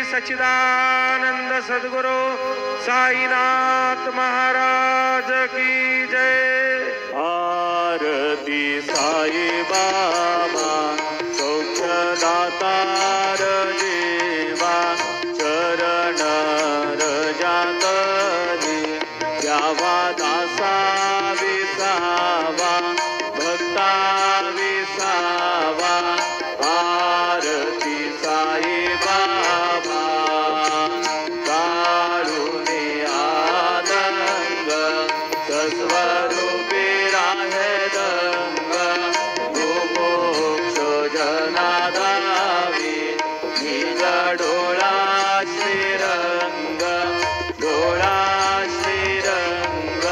सच्चिदानंद सद्गुरु साईनाथ महाराज की जय। आरती साई बाबा सौख्यदातार देवा चरण रजातली द्यावा दासा विसावा भक्ता विसावा। आरती साई बाबा कारुणे आनंद सस्वरूपी राहे रंग मोक्ष जनादावी निज डोळा श्रीरंग डोळा श्रीरंग।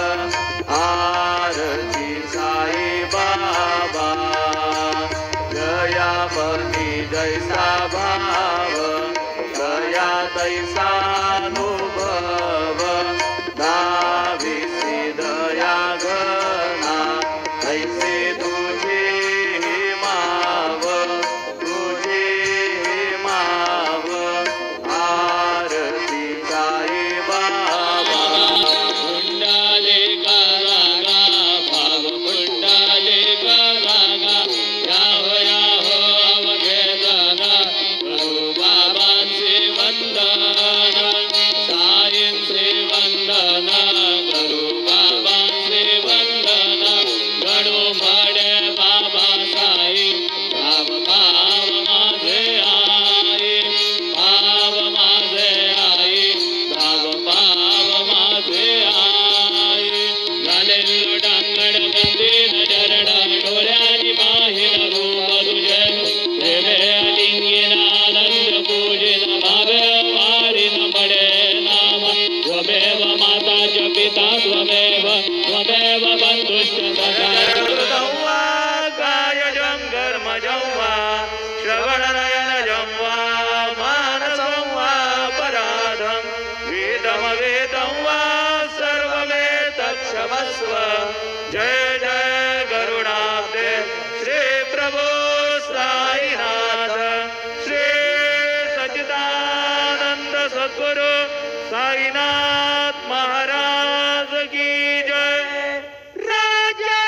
आरती साई बाबा दयामती जैसा भाव दया तैसा अनुभव दाविसी दया गणा ऐसे तुझे माव तुझे माव। आरती साई बाबा कुंडाले करागा भाव कुंडाले करागा याव याव अवघे जना गुरु बाबांचे वंदन साईंचे वंदन गुरु बाबांचे वंदन गणू म्हणे बाबा साई भाव भाव माझे आई भाव माझे आई भाव भाव माझे आई। घालेल डांगड गंधीन चरण डोळ्यानी पाहिन रूप तुझे प्रेमे अलिंगीन आनंद पूजिन भावे वारिन पडे नाम त्वमेव माता च पिता त्वमेव त्वमेव बंधुश्च सखा। कायजं कर्मजं वा श्रवणनयनजं वा मानसं वा पराधं वेदं वा सर्वमेतत्क्षमस्व। जय जय गरुडाब्दे श्री प्रभो साईनाथ श्री सच्चिदानंद सद्गुरु साईनाथ महाराज की जय। राजा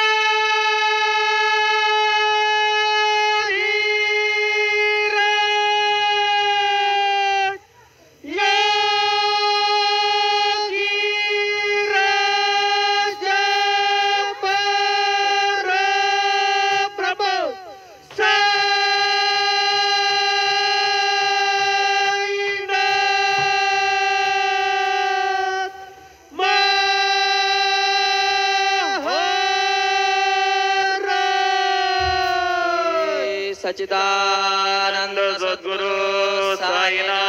सच्चिदानंद सद्गुरु साईनाथ